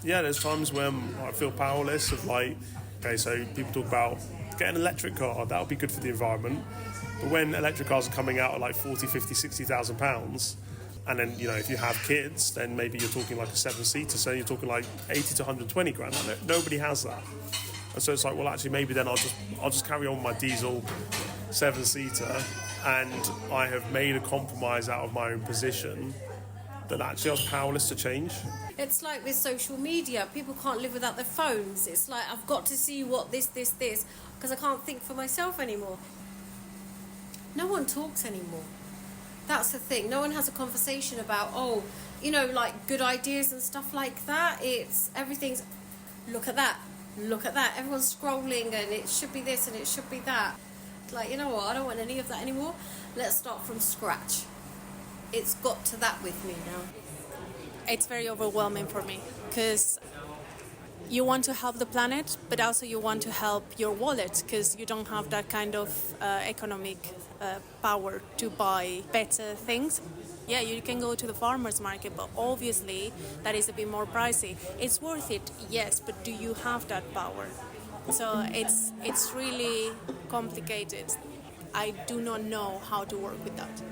Yeah, there's times when I feel powerless of like, okay, so people talk about getting an electric car, that would be good for the environment. But when electric cars are coming out at like 40, 50, 60,000 pounds, and then, if you have kids, then maybe you're talking like a 7-seater, so you're talking like 80 to 120 grand. Like, nobody has that. And so it's like, well, actually, maybe then I'll just carry on with my diesel 7-seater, and I have made a compromise out of my own position that actually I was powerless to change. It's like with social media, people can't live without their phones. It's like, I've got to see what this, because I can't think for myself anymore. No one talks anymore. That's the thing. No one has a conversation about, like good ideas and stuff like that. Everything's, look at that. Everyone's scrolling and it should be this and it should be that. Like, you know what? I don't want any of that anymore. Let's start from scratch. It's got to that with me now. It's very overwhelming for me because you want to help the planet, but also you want to help your wallet because you don't have that kind of economic power to buy better things. Yeah, you can go to the farmer's market, but obviously that is a bit more pricey. It's worth it, yes, but do you have that power? So it's really complicated. I do not know how to work with that.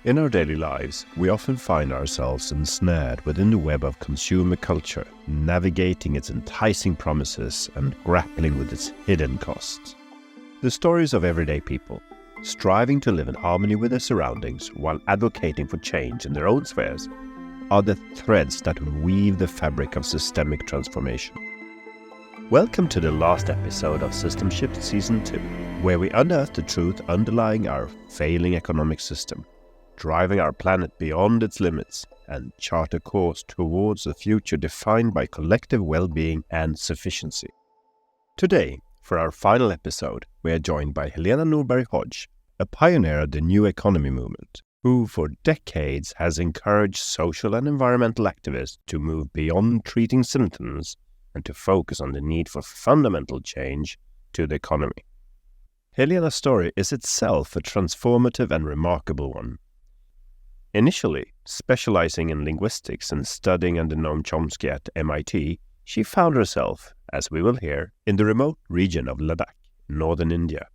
In our daily lives, we often find ourselves ensnared within the web of consumer culture, navigating its enticing promises and grappling with its hidden costs. The stories of everyday people, striving to live in harmony with their surroundings while advocating for change in their own spheres, are the threads that weave the fabric of systemic transformation. Welcome to the last episode of SystemShift Season 2, where we unearth the truth underlying our failing economic system, driving our planet beyond its limits, and chart a course towards a future defined by collective well-being and sufficiency. Today, for our final episode, we are joined by Helena Norberg-Hodge, a pioneer of the new economy movement, who for decades has encouraged social and environmental activists to move beyond treating symptoms and to focus on the need for fundamental change to the economy. Helena's story is itself a transformative and remarkable one. Initially specializing in linguistics and studying under Noam Chomsky at MIT, she found herself, as we will hear, in the remote region of Ladakh, northern India.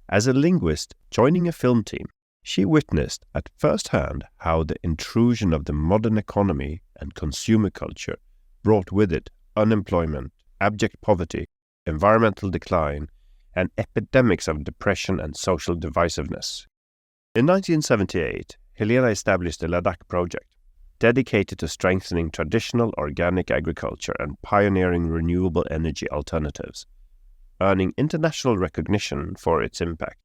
As a linguist joining a film team, she witnessed at first hand how the intrusion of the modern economy and consumer culture brought with it unemployment, abject poverty, environmental decline, and epidemics of depression and social divisiveness. In 1978, Helena established the Ladakh project, dedicated to strengthening traditional organic agriculture and pioneering renewable energy alternatives, earning international recognition for its impact.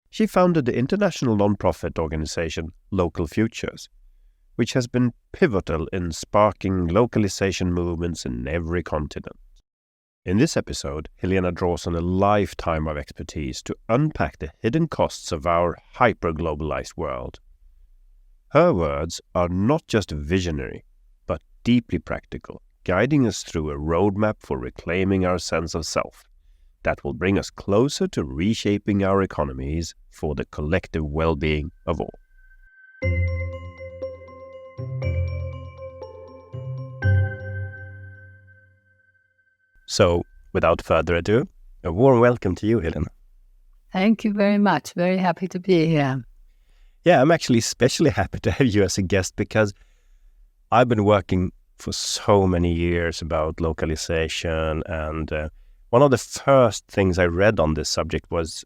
She founded the international non-profit organization Local Futures, which has been pivotal in sparking localization movements in every continent. In this episode, Helena draws on a lifetime of expertise to unpack the hidden costs of our hyper-globalized world. Her words are not just visionary, but deeply practical, guiding us through a roadmap for reclaiming our sense of self that will bring us closer to reshaping our economies for the collective well-being of all. So, without further ado, a warm welcome to you, Helena. Thank you very much. Very happy to be here. Yeah, I'm actually especially happy to have you as a guest because I've been working for so many years about localization, and one of the first things I read on this subject was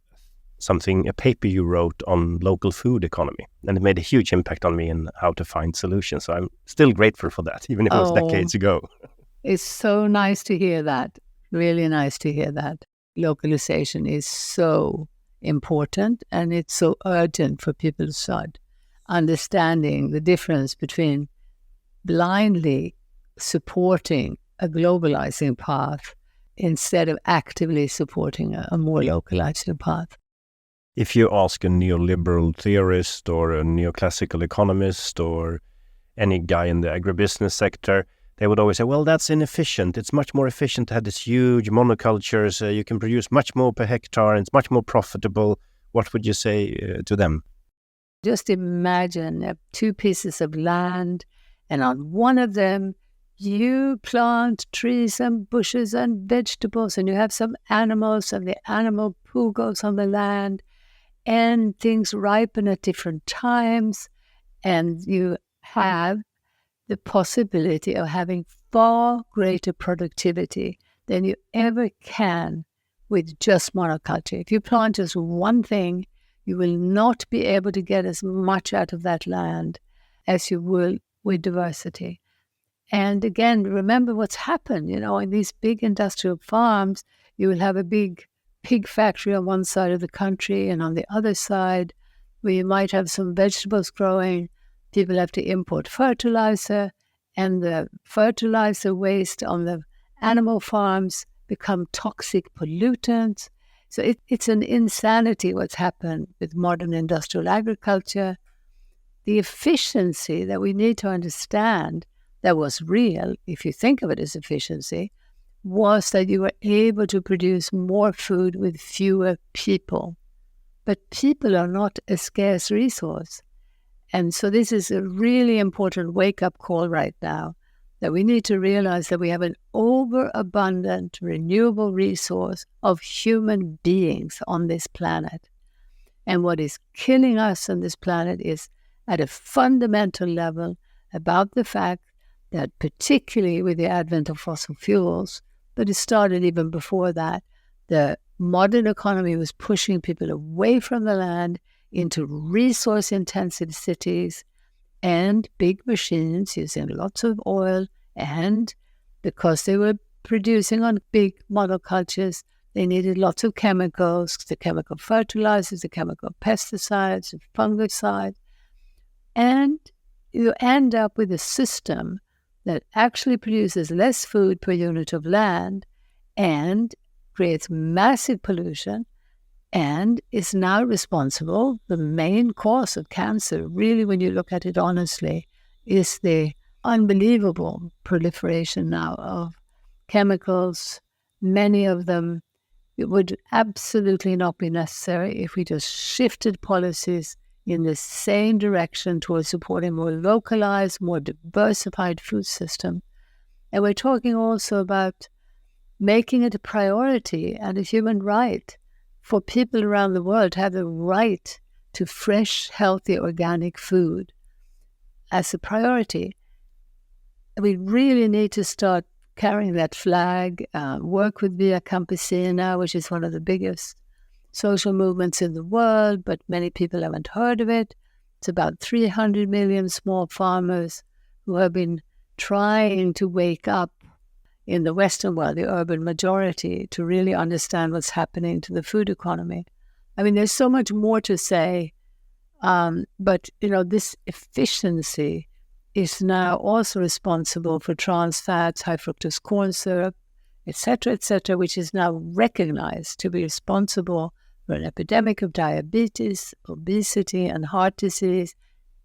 a paper you wrote on local food economy, and it made a huge impact on me in how to find solutions. So I'm still grateful for that, even if it was decades ago. It's so nice to hear that. Really nice to hear that. Localization is so important, and it's so urgent for people to start understanding the difference between blindly supporting a globalizing path instead of actively supporting a more localized path. If you ask a neoliberal theorist or a neoclassical economist or any guy in the agribusiness sector, they would always say, well, that's inefficient. It's much more efficient to have this huge monocultures. You can produce much more per hectare and it's much more profitable. What would you say to them? Just imagine 2 pieces of land, and on one of them you plant trees and bushes and vegetables, and you have some animals, and the animal poo goes on the land, and things ripen at different times, and you have the possibility of having far greater productivity than you ever can with just monoculture. If you plant just one thing, you will not be able to get as much out of that land as you will with diversity. And again, remember what's happened, in these big industrial farms, you will have a big pig factory on one side of the country, and on the other side, where you might have some vegetables growing, people have to import fertilizer, and the fertilizer waste on the animal farms become toxic pollutants. So it's an insanity what's happened with modern industrial agriculture. The efficiency that we need to understand that was real, if you think of it as efficiency, was that you were able to produce more food with fewer people. But people are not a scarce resource. And so this is a really important wake-up call right now, that we need to realize that we have an overabundant renewable resource of human beings on this planet. And what is killing us on this planet is, at a fundamental level, about the fact that, particularly with the advent of fossil fuels, but it started even before that, the modern economy was pushing people away from the land into resource-intensive cities and big machines using lots of oil, and because they were producing on big monocultures, they needed lots of chemicals, the chemical fertilizers, the chemical pesticides, the fungicides, and you end up with a system that actually produces less food per unit of land and creates massive pollution, and is now responsible. The main cause of cancer, really, when you look at it honestly, is the unbelievable proliferation now of chemicals. Many of them, it would absolutely not be necessary if we just shifted policies in the same direction towards supporting more localized, more diversified food system. And we're talking also about making it a priority and a human right for people around the world to have the right to fresh, healthy, organic food as a priority. We really need to start carrying that flag, work with Via Campesina, which is one of the biggest social movements in the world, but many people haven't heard of it. It's about 300 million small farmers who have been trying to wake up in the Western world, the urban majority, to really understand what's happening to the food economy. I mean, there's so much more to say, but, this efficiency is now also responsible for trans fats, high fructose corn syrup, etc., which is now recognized to be responsible for an epidemic of diabetes, obesity, and heart disease,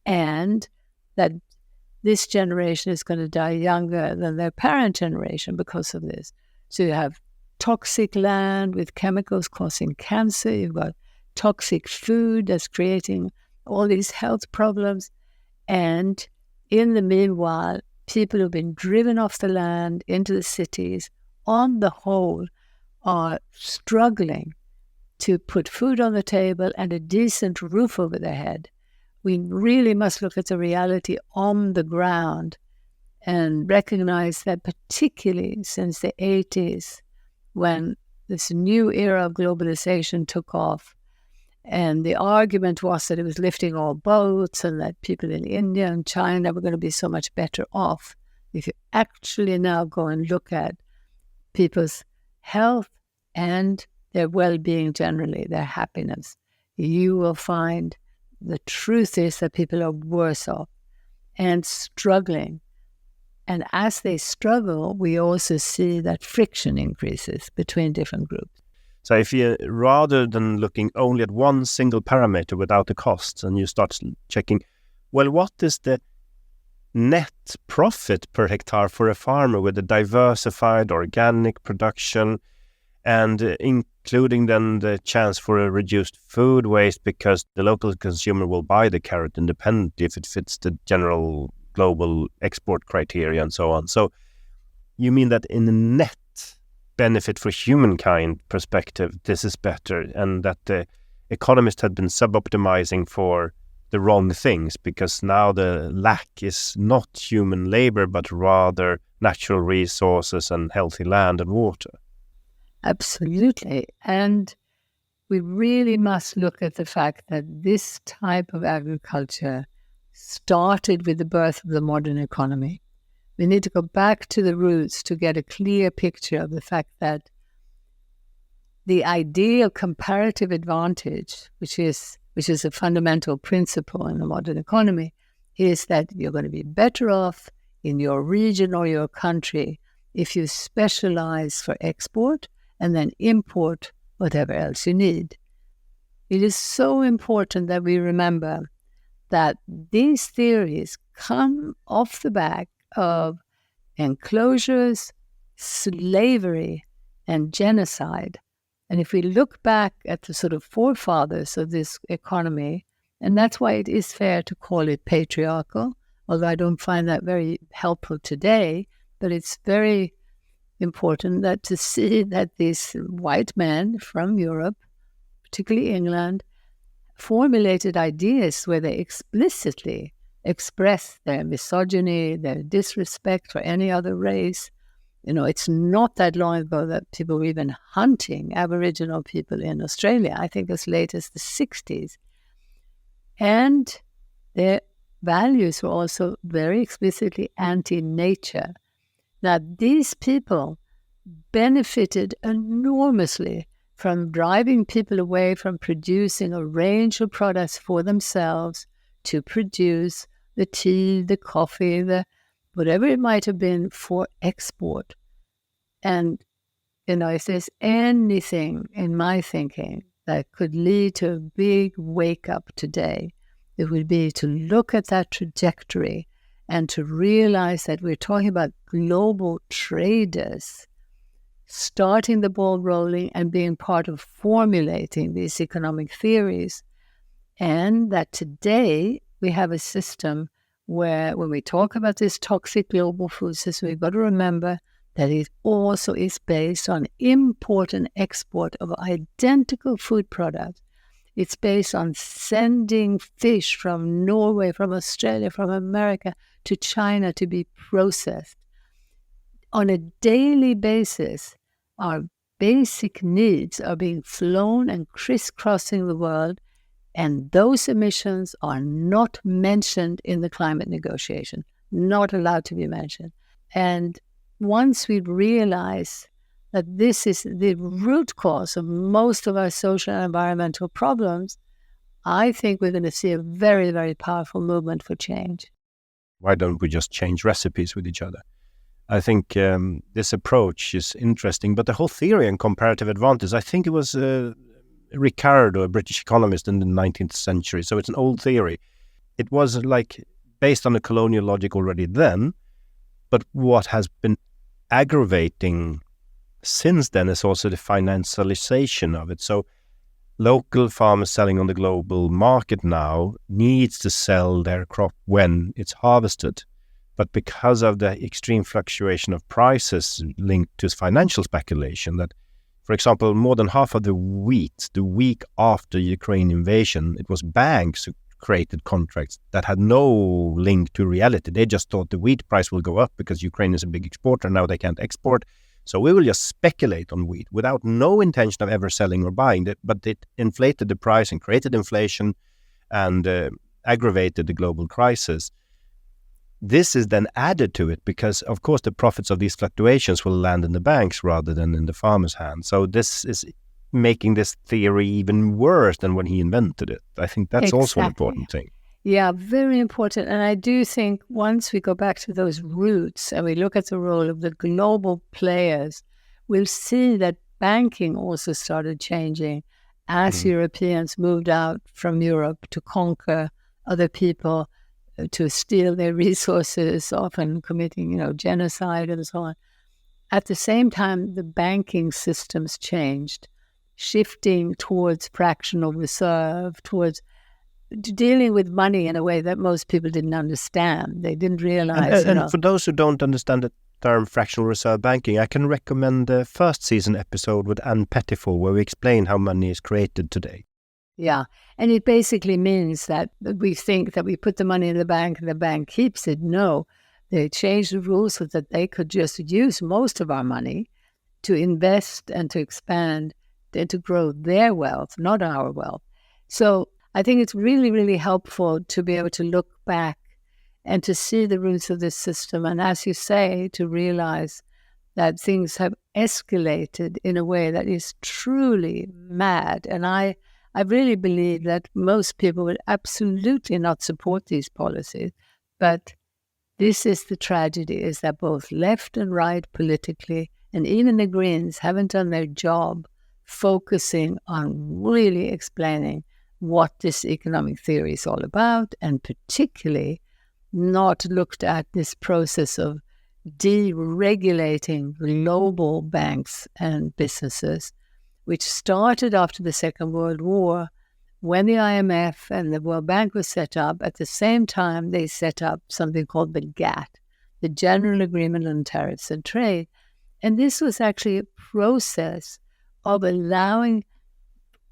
and that this generation is going to die younger than their parent generation because of this. So you have toxic land with chemicals causing cancer. You've got toxic food that's creating all these health problems. And in the meanwhile, people who've been driven off the land into the cities, on the whole, are struggling to put food on the table and a decent roof over their head. We really must look at the reality on the ground and recognize that, particularly since the 80s, when this new era of globalization took off, and the argument was that it was lifting all boats and that people in India and China were going to be so much better off. If you actually now go and look at people's health and their well-being generally, their happiness, you will find the truth is that people are worse off and struggling. And as they struggle, we also see that friction increases between different groups. So if you, rather than looking only at one single parameter without the costs, and you start checking, well, what is the net profit per hectare for a farmer with a diversified organic production, and including then the chance for a reduced food waste because the local consumer will buy the carrot independently if it fits the general global export criteria and so on. So you mean that in the net benefit for humankind perspective, this is better, and that the economists had been sub-optimizing for the wrong things, because now the lack is not human labor, but rather natural resources and healthy land and water. Absolutely. And we really must look at the fact that this type of agriculture started with the birth of the modern economy. We need to go back to the roots to get a clear picture of the fact that the idea of comparative advantage, which is a fundamental principle in the modern economy, is that you're going to be better off in your region or your country if you specialize for export and then import whatever else you need. It is so important that we remember that these theories come off the back of enclosures, slavery, and genocide. And if we look back at the sort of forefathers of this economy, and that's why it is fair to call it patriarchal, although I don't find that very helpful today, but it's very important that to see that these white men from Europe, particularly England, formulated ideas where they explicitly expressed their misogyny, their disrespect for any other race. It's not that long ago that people were even hunting Aboriginal people in Australia, I think as late as the 60s. And their values were also very explicitly anti-nature. Now, these people benefited enormously from driving people away from producing a range of products for themselves to produce the tea, the coffee, the whatever it might have been for export. And, if there's anything in my thinking that could lead to a big wake-up today, it would be to look at that trajectory and to realize that we're talking about global traders starting the ball rolling and being part of formulating these economic theories. And that today we have a system where when we talk about this toxic global food system, we've got to remember that it also is based on import and export of identical food products. It's based on sending fish from Norway, from Australia, from America to China to be processed. On a daily basis, our basic needs are being flown and crisscrossing the world, and those emissions are not mentioned in the climate negotiation, not allowed to be mentioned. And once we realize that this is the root cause of most of our social and environmental problems, I think we're going to see a very, very powerful movement for change. Why don't we just change recipes with each other? I think this approach is interesting, but the whole theory on comparative advantage, I think it was Ricardo, a British economist in the 19th century, so it's an old theory. It was based on the colonial logic already then, but what has been aggravating since then is also the financialization of it. So local farmers selling on the global market now needs to sell their crop when it's harvested. But because of the extreme fluctuation of prices linked to financial speculation, that, for example, more than half of the wheat, the week after the Ukraine invasion, it was banks who created contracts that had no link to reality. They just thought the wheat price will go up because Ukraine is a big exporter. Now they can't export. So we will just speculate on wheat without no intention of ever selling or buying it. But it inflated the price and created inflation and aggravated the global crisis. This is then added to it because, of course, the profits of these fluctuations will land in the banks rather than in the farmer's hands. So this is making this theory even worse than when he invented it. I think that's also an important thing. Yeah, very important. And I do think once we go back to those roots and we look at the role of the global players, we'll see that banking also started changing as Europeans moved out from Europe to conquer other people, to steal their resources, often committing, genocide and so on. At the same time, the banking systems changed, shifting towards fractional reserve, towards dealing with money in a way that most people didn't understand. They didn't realize. And for those who don't understand it, term fractional reserve banking, I can recommend the first season episode with Anne Pettifor, where we explain how money is created today. Yeah, and it basically means that we think that we put the money in the bank and the bank keeps it. No, they changed the rules so that they could just use most of our money to invest and to expand and to grow their wealth, not our wealth. So I think it's really, really helpful to be able to look back and to see the roots of this system. And as you say, to realize that things have escalated in a way that is truly mad. And I really believe that most people would absolutely not support these policies. But this is the tragedy, is that both left and right politically, and even the Greens, haven't done their job focusing on really explaining what this economic theory is all about, and particularly not looked at this process of deregulating global banks and businesses, which started after the Second World War when the IMF and the World Bank was set up. At the same time, they set up something called the GATT, the General Agreement on Tariffs and Trade. And this was actually a process of allowing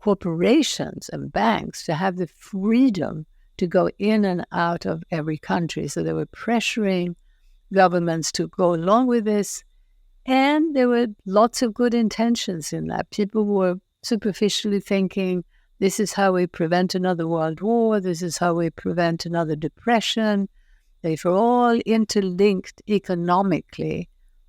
corporations and banks to have the freedom to go in and out of every country. So they were pressuring governments to go along with this. And there were lots of good intentions in that. People were superficially thinking, this is how we prevent another world war. This is how we prevent another depression. If we're all interlinked economically,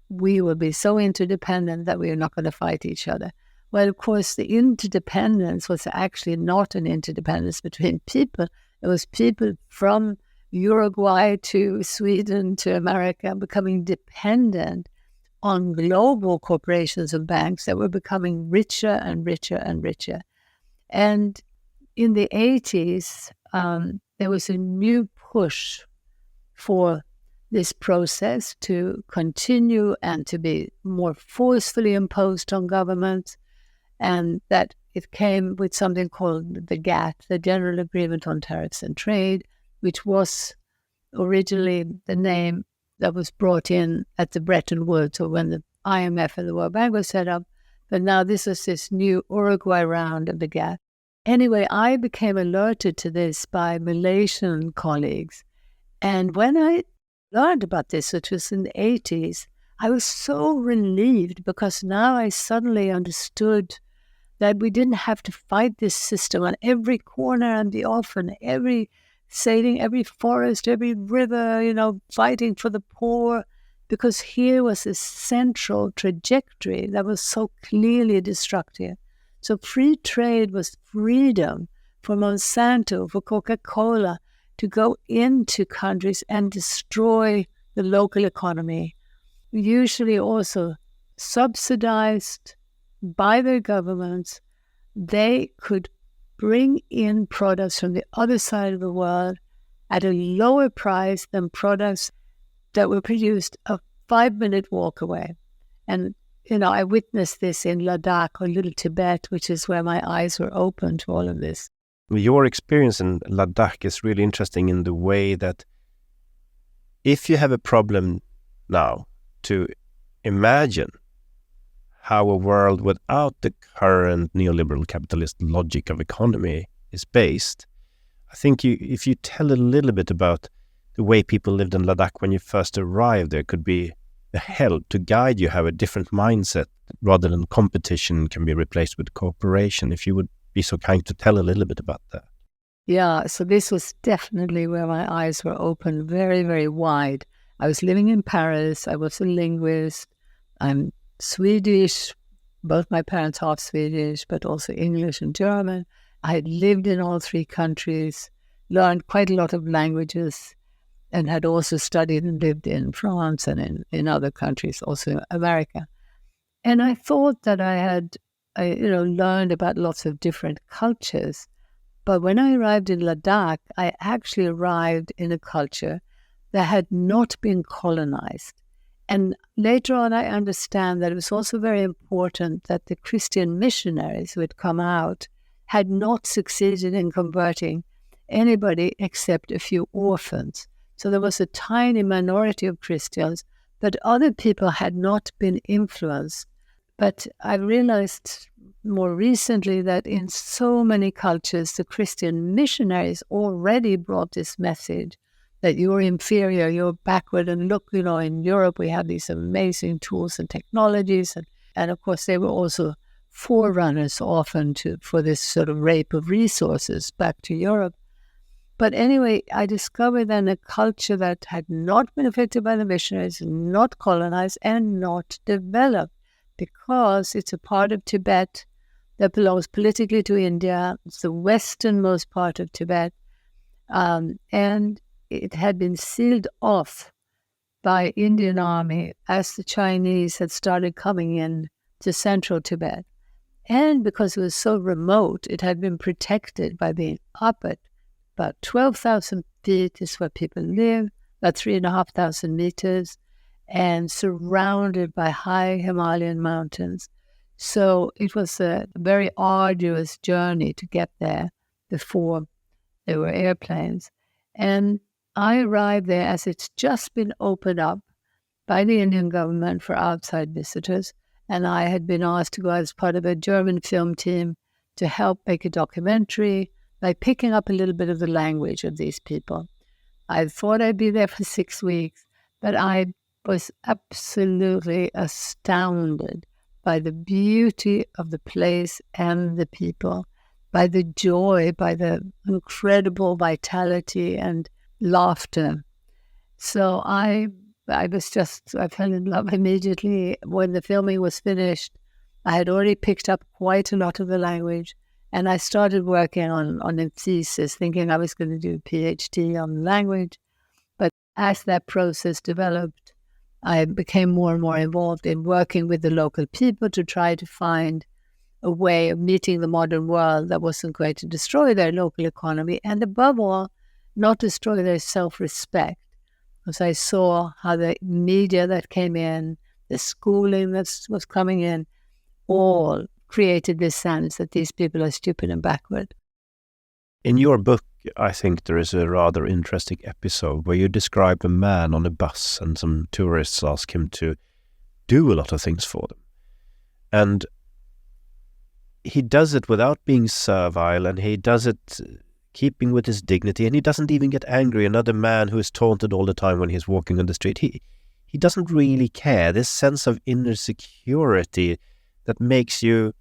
we will be so interdependent that we are not going to fight each other. Well, of course, the interdependence was actually not an interdependence between people. It was people from Uruguay to Sweden to America becoming dependent on global corporations and banks that were becoming richer and richer and richer. And in the 80s, there was a new push for this process to continue and to be more forcefully imposed on governments, and that it came with something called the GATT, the General Agreement on Tariffs and Trade, which was originally the name that was brought in at the Bretton Woods, or when the IMF and the World Bank were set up. But now this is this new Uruguay round of the GATT. Anyway, I became alerted to this by Malaysian colleagues. And when I learned about this, which was in the 80s, I was so relieved, because now I suddenly understood that we didn't have to fight this system on every corner and the off, and saving every forest, every river, fighting for the poor, because here was this central trajectory that was so clearly destructive. So free trade was freedom for Monsanto, for Coca-Cola, to go into countries and destroy the local economy, usually also subsidized by their governments. They could bring in products from the other side of the world at a lower price than products that were produced a 5-minute walk away. And, I witnessed this in Ladakh, or Little Tibet, which is where my eyes were open to all of this. Your experience in Ladakh is really interesting in the way that if you have a problem now, to imagine how a world without the current neoliberal capitalist logic of economy is based, I think if you tell a little bit about the way people lived in Ladakh when you first arrived, there could be a help to guide you how a different mindset rather than competition can be replaced with cooperation. If you would be so kind to tell a little bit about that. Yeah, so this was definitely where my eyes were opened very, very wide. I was living in Paris. I was a linguist. I'm Swedish, both my parents half Swedish, but also English and German. I had lived in all three countries, learned quite a lot of languages, and had also studied and lived in France and in other countries, also America. And I thought that I had, learned about lots of different cultures. But when I arrived in Ladakh, I actually arrived in a culture that had not been colonized. And later on, I understand that it was also very important that the Christian missionaries who had come out had not succeeded in converting anybody except a few orphans. So there was a tiny minority of Christians but other people had not been influenced. But I realized more recently that in so many cultures, the Christian missionaries already brought this message that you're inferior, you're backward. And look, in Europe, we have these amazing tools and technologies. And of course, they were also forerunners often for this sort of rape of resources back to Europe. But anyway, I discovered then a culture that had not been affected by the missionaries, not colonized, and not developed, because it's a part of Tibet that belongs politically to India. It's the westernmost part of Tibet. And it had been sealed off by Indian army as the Chinese had started coming in to central Tibet. And because it was so remote, it had been protected by being up at about 12,000 feet is where people live, about 3,500 meters, and surrounded by high Himalayan mountains. So it was a very arduous journey to get there before there were airplanes. And I arrived there as it's just been opened up by the Indian government for outside visitors. And I had been asked to go as part of a German film team to help make a documentary by picking up a little bit of the language of these people. I thought I'd be there for 6 weeks, but I was absolutely astounded by the beauty of the place and the people, by the joy, by the incredible vitality and laughter. So I fell in love immediately. When the filming was finished, I had already picked up quite a lot of the language, and I started working on a thesis, thinking I was going to do a PhD on language. But as that process developed, I became more and more involved in working with the local people to try to find a way of meeting the modern world that wasn't going to destroy their local economy, and above all, not destroy their self-respect. Because I saw how the media that came in, the schooling that was coming in, all created this sense that these people are stupid and backward. In your book, I think there is a rather interesting episode where you describe a man on a bus and some tourists ask him to do a lot of things for them. And he does it without being servile, and he does it keeping with his dignity, and he doesn't even get angry. Another man who is taunted all the time when he's walking on the street, he doesn't really care. This sense of inner security that makes you,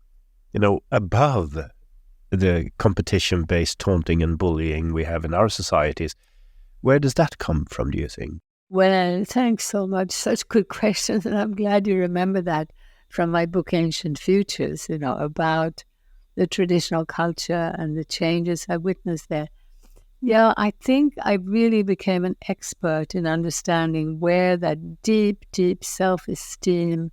above the competition-based taunting and bullying we have in our societies. Where does that come from, do you think? Well, thanks so much. Such good questions, and I'm glad you remember that from my book, Ancient Futures, about the traditional culture and the changes I witnessed there. Yeah, I think I really became an expert in understanding where that deep, deep self-esteem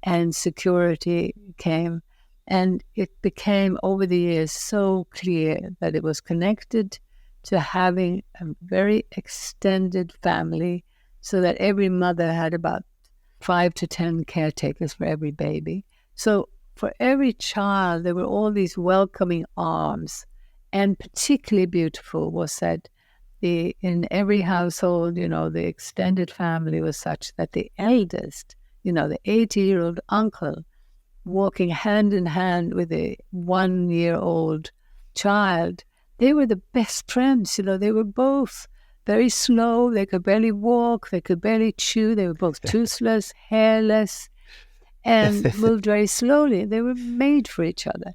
and security came. And it became, over the years, so clear that it was connected to having a very extended family, so that every mother had about 5 to 10 caretakers for every baby. So for every child, there were all these welcoming arms. And particularly beautiful was that in every household, the extended family was such that the eldest, the 80-year-old uncle, walking hand in hand with a 1-year-old child, they were the best friends. They were both very slow. They could barely walk. They could barely chew. They were both toothless, hairless, and moved very slowly. They were made for each other.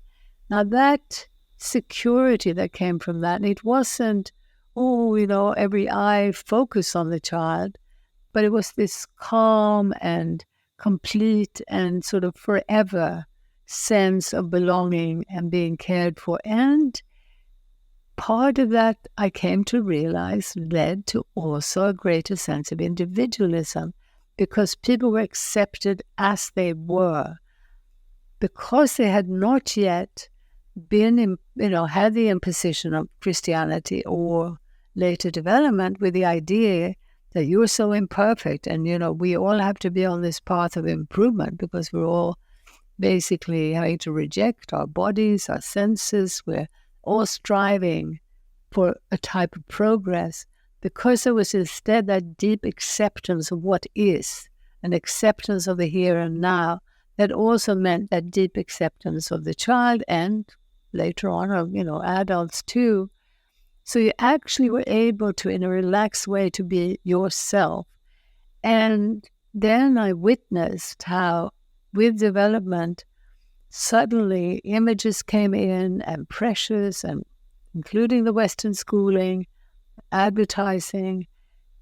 Now that security that came from that, it wasn't, every eye focused on the child, but it was this calm and complete and sort of forever sense of belonging and being cared for. And part of that, I came to realize, led to also a greater sense of individualism, because people were accepted as they were, because they had not yet been, had the imposition of Christianity or later development with the idea that you're so imperfect and, we all have to be on this path of improvement because we're all basically having to reject our bodies, our senses. We're all striving for a type of progress, because there was instead that deep acceptance of what is an acceptance of the here and now that also meant that deep acceptance of the child and later on of, adults too. So you actually were able to, in a relaxed way, to be yourself. And then I witnessed how, with development, suddenly images came in and pressures, and including the Western schooling, advertising.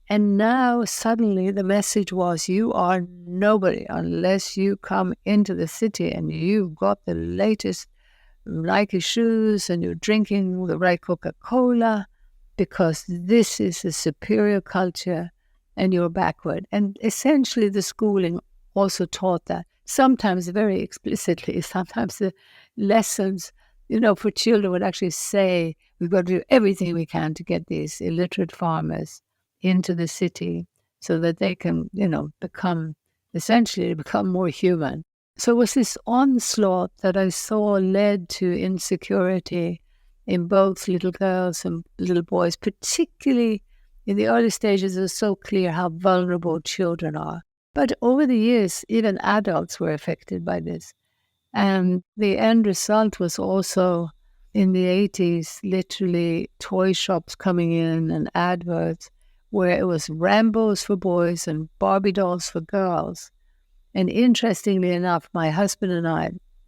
And now suddenly the message was, you are nobody unless you come into the city and you've got the latest Nike shoes and you're drinking the right Coca-Cola, because this is a superior culture and you're backward. And essentially the schooling also taught that, sometimes very explicitly, sometimes the lessons, for children would actually say, we've got to do everything we can to get these illiterate farmers into the city so that they can, become more human. So it was this onslaught that I saw led to insecurity in both little girls and little boys, particularly in the early stages. It was so clear how vulnerable children are. But over the years, even adults were affected by this. And the end result was also, in the 80s, literally toy shops coming in and adverts where it was Rambos for boys and Barbie dolls for girls. And interestingly enough, my husband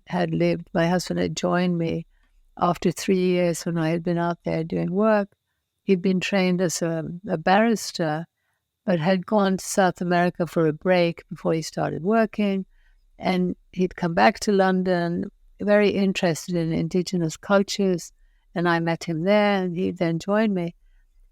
had joined me after 3 years when I had been out there doing work. He'd been trained as a barrister, but had gone to South America for a break before he started working. And he'd come back to London, very interested in indigenous cultures. And I met him there, and he then joined me.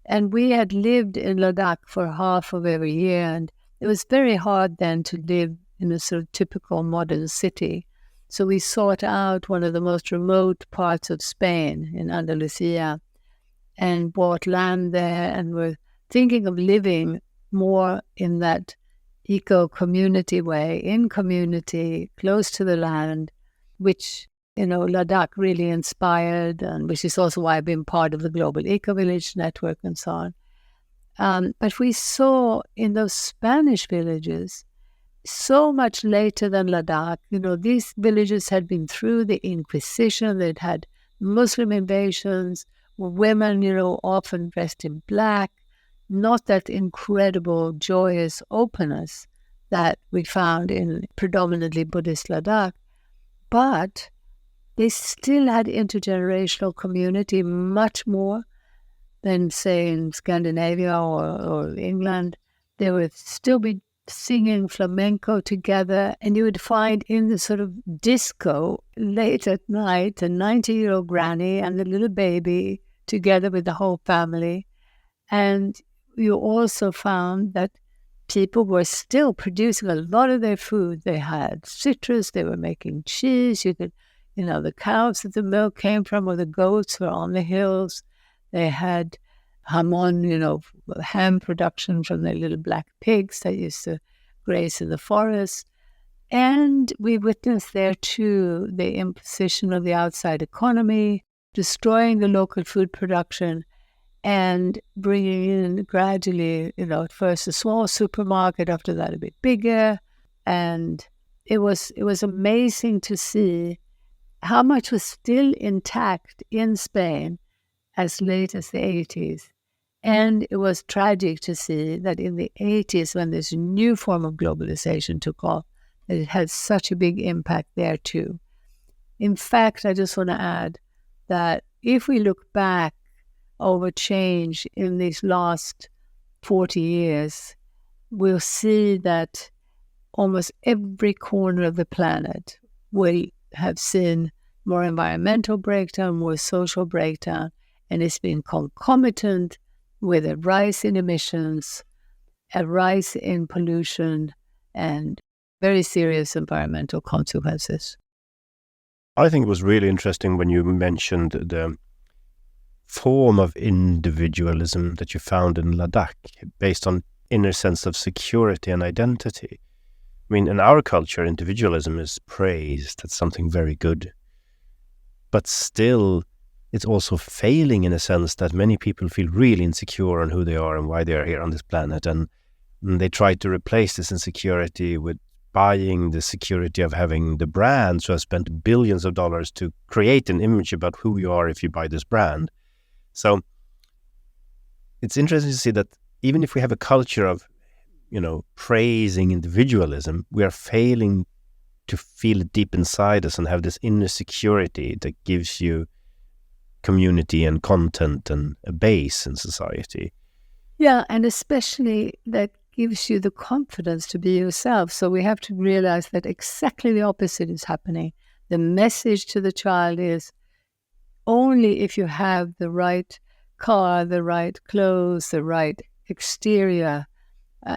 And we had lived in Ladakh for half of every year. And it was very hard then to live in a sort of typical modern city. So we sought out one of the most remote parts of Spain, in Andalusia, and bought land there, and were thinking of living more in that eco-community way, in community, close to the land, which, Ladakh really inspired, and which is also why I've been part of the Global Eco-Village Network and so on. But we saw in those Spanish villages, so much later than Ladakh, these villages had been through the Inquisition, they'd had Muslim invasions, women, often dressed in black, not that incredible, joyous openness that we found in predominantly Buddhist Ladakh, but they still had intergenerational community much more than, say, in Scandinavia or England. They would still be singing flamenco together, and you would find in the sort of disco late at night a 90-year-old granny and the little baby together with the whole family. And you also found that people were still producing a lot of their food. They had citrus, they were making cheese. You could, the cows that the milk came from, or the goats were on the hills. They had jamon, ham production from the little black pigs that used to graze in the forest. And we witnessed there too the imposition of the outside economy, destroying the local food production, and bringing in gradually, at first a small supermarket, after that a bit bigger. And it was amazing to see how much was still intact in Spain as late as the 80s. And it was tragic to see that in the 80s, when this new form of globalization took off, that it had such a big impact there too. In fact, I just want to add that if we look back over change in these last 40 years, we'll see that almost every corner of the planet will have seen more environmental breakdown, more social breakdown, and it's been concomitant with a rise in emissions, a rise in pollution, and very serious environmental consequences. I think it was really interesting when you mentioned the form of individualism that you found in Ladakh, based on inner sense of security and identity. I mean, in our culture, individualism is praised as something very good. But still, it's also failing in a sense that many people feel really insecure on who they are and why they are here on this planet. And And they try to replace this insecurity with buying the security of having the brands who have spent billions of dollars to create an image about who you are if you buy this brand. So it's interesting to see that even if we have a culture of, praising individualism, we are failing to feel it deep inside us and have this inner security that gives you community and content and a base in society. Yeah, and especially that gives you the confidence to be yourself. So we have to realize that exactly the opposite is happening. The message to the child is only if you have the right car, the right clothes, the right exterior,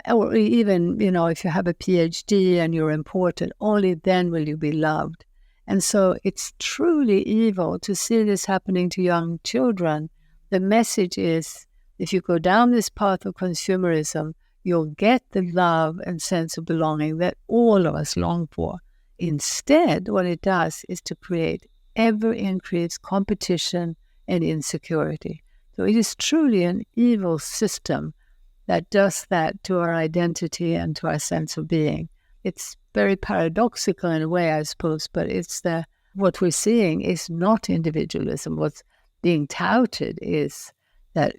or even, if you have a PhD and you're important, only then will you be loved. And so it's truly evil to see this happening to young children. The message is, if you go down this path of consumerism, you'll get the love and sense of belonging that all of us long for. Instead, what it does is to create ever-increased competition and insecurity. So it is truly an evil system that does that to our identity and to our sense of being. It's very paradoxical in a way, I suppose, but what we're seeing is not individualism. What's being touted is that,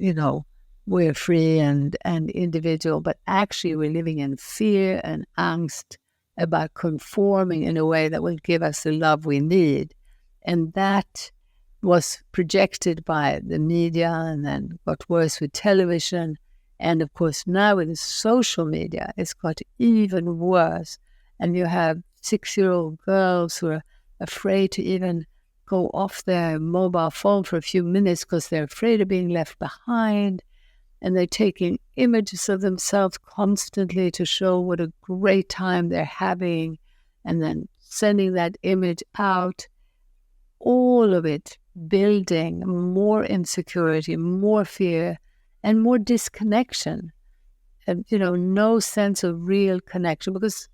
we're free and individual, but actually we're living in fear and angst about conforming in a way that will give us the love we need. And that was projected by the media and then got worse with television. And of course, now with the social media, it's got even worse. And you have 6-year-old girls who are afraid to even go off their mobile phone for a few minutes because they're afraid of being left behind. And they're taking images of themselves constantly to show what a great time they're having, and then sending that image out. All of it building more insecurity, more fear, and more disconnection. And, no sense of real connection. Because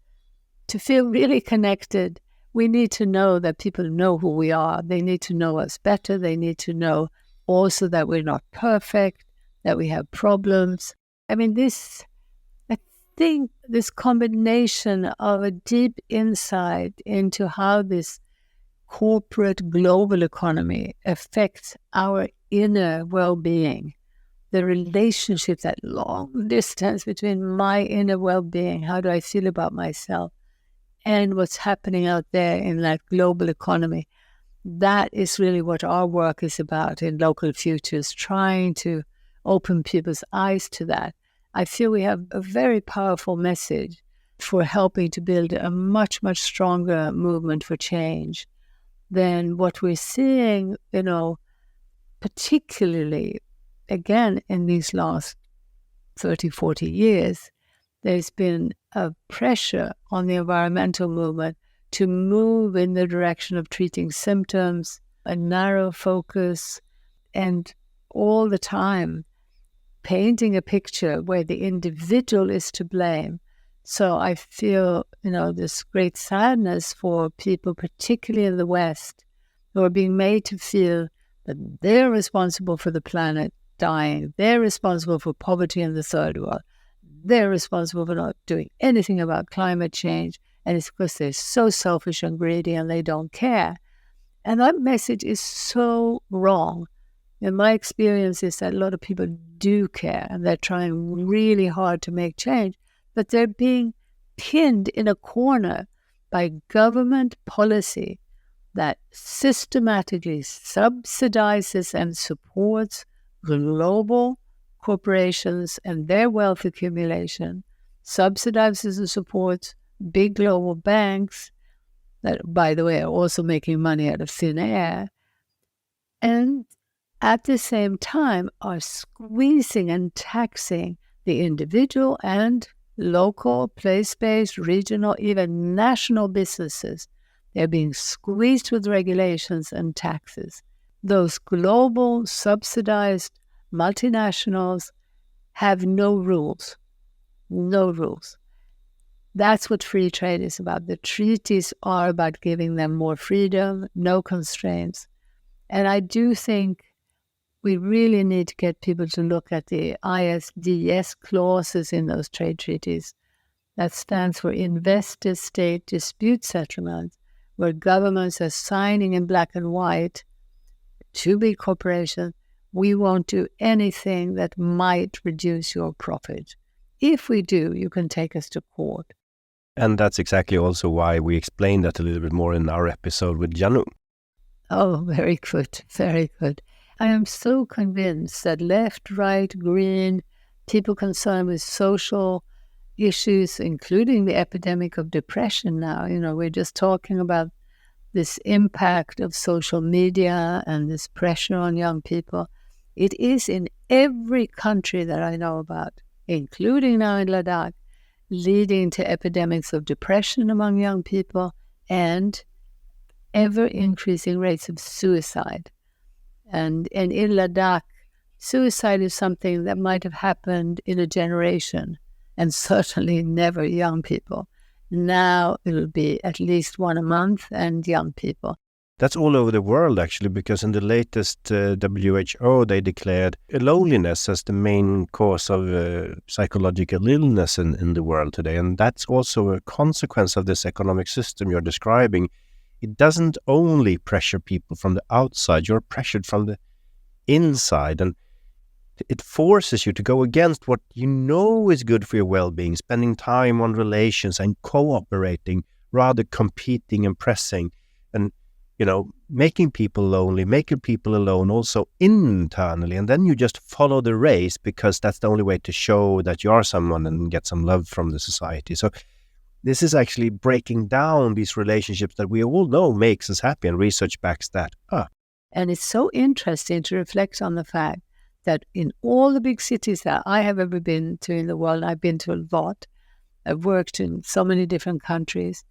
to feel really connected, we need to know that people know who we are. They need to know us better. They need to know also that we're not perfect, that we have problems. I think this combination of a deep insight into how this corporate global economy affects our inner well-being, the relationship, that long distance between my inner well-being, how do I feel about myself, and what's happening out there in that global economy. That is really what our work is about in Local Futures, trying to open people's eyes to that. I feel we have a very powerful message for helping to build a much, much stronger movement for change than what we're seeing, particularly, again, in these last 30, 40 years. There's been a pressure on the environmental movement to move in the direction of treating symptoms, a narrow focus, and all the time painting a picture where the individual is to blame. So I feel, this great sadness for people, particularly in the West, who are being made to feel that they're responsible for the planet dying. They're responsible for poverty in the third world. They're responsible for not doing anything about climate change. And it's because they're so selfish and greedy and they don't care. And that message is so wrong. And my experience is that a lot of people do care and they're trying really hard to make change, but they're being pinned in a corner by government policy that systematically subsidizes and supports global corporations and their wealth accumulation, subsidizes and supports big global banks that, by the way, are also making money out of thin air, and at the same time are squeezing and taxing the individual and local, place-based, regional, even national businesses. They're being squeezed with regulations and taxes. Those global, subsidized multinationals have no rules. No rules. That's what free trade is about. The treaties are about giving them more freedom, no constraints. And I do think we really need to get people to look at the ISDS clauses in those trade treaties. That stands for Investor-State Dispute Settlement, where governments are signing in black and white to big corporations, we won't do anything that might reduce your profit. If we do, you can take us to court. And that's exactly also why we explained that a little bit more in our episode with Janu. Oh, very good, very good. I am so convinced that left, right, green, people concerned with social issues, including the epidemic of depression now, we're just talking about this impact of social media and this pressure on young people. It is in every country that I know about, including now in Ladakh, leading to epidemics of depression among young people and ever-increasing rates of suicide. And in Ladakh, suicide is something that might have happened in a generation, and certainly never young people. Now it'll be at least one a month, and young people. That's all over the world, actually, because in the latest WHO, they declared loneliness as the main cause of psychological illness in the world today. And that's also a consequence of this economic system you're describing. It doesn't only pressure people from the outside, you're pressured from the inside. And it forces you to go against what you know is good for your well-being, spending time on relations and cooperating, rather competing and pressing. And making people lonely, making people alone also internally. And then you just follow the race because that's the only way to show that you are someone and get some love from the society. So this is actually breaking down these relationships that we all know makes us happy, and research backs that up. And it's so interesting to reflect on the fact that in all the big cities that I have ever been to in the world, I've been to a lot, I've worked in so many different countries,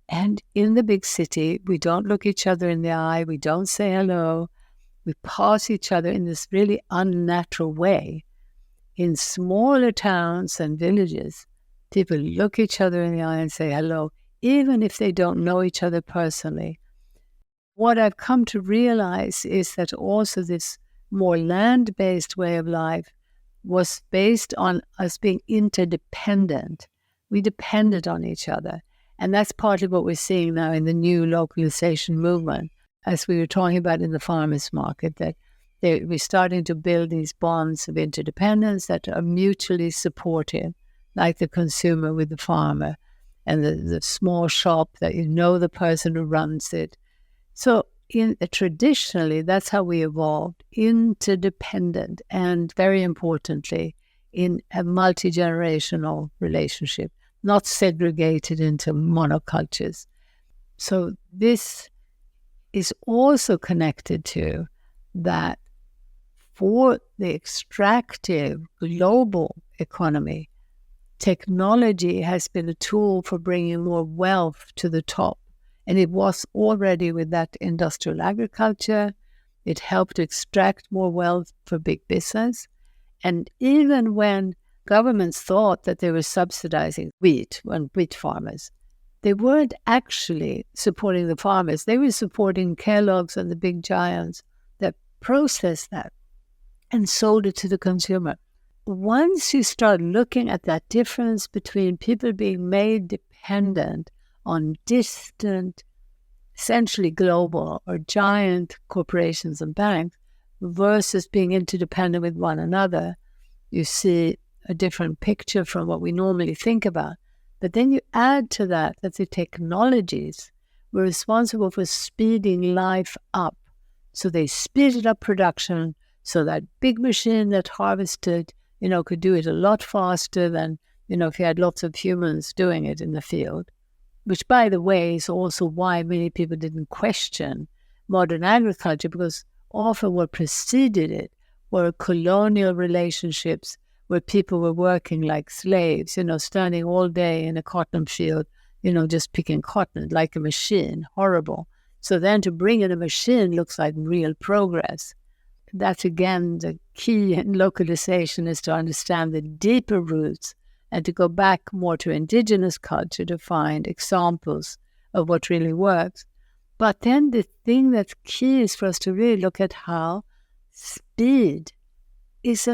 and in the big city, we don't look each other in the eye, we don't say hello, we pass each other in this really unnatural way. In smaller towns and villages, people look each other in the eye and say hello, even if they don't know each other personally. What I've come to realize is that also this more land-based way of life was based on us being interdependent. We depended on each other. And that's partly what we're seeing now in the new localisation movement, as we were talking about in the farmers market, that we're starting to build these bonds of interdependence that are mutually supportive, like the consumer with the farmer and the small shop that the person who runs it. So traditionally, that's how we evolved, interdependent, and very importantly, in a multi-generational relationship, not segregated into monocultures. So this is also connected to that for the extractive global economy, technology has been a tool for bringing more wealth to the top. And it was already with that industrial agriculture. It helped to extract more wealth for big business. And even when governments thought that they were subsidizing wheat farmers, they weren't actually supporting the farmers. They were supporting Kellogg's and the big giants that processed that and sold it to the consumer. Once you start looking at that difference between people being made dependent on distant, essentially global or giant corporations and banks versus being interdependent with one another, you see a different picture from what we normally think about. But then you add to that the technologies were responsible for speeding life up. So they speeded up production so that big machine that harvested, could do it a lot faster than, if you had lots of humans doing it in the field. Which, by the way, is also why many people didn't question modern agriculture, because often what preceded it were colonial relationships where people were working like slaves, standing all day in a cotton field, just picking cotton like a machine, horrible. So then to bring in a machine looks like real progress. That's, again, the key in localization, is to understand the deeper roots and to go back more to indigenous culture to find examples of what really works. But then the thing that's key is for us to really look at how speed speed is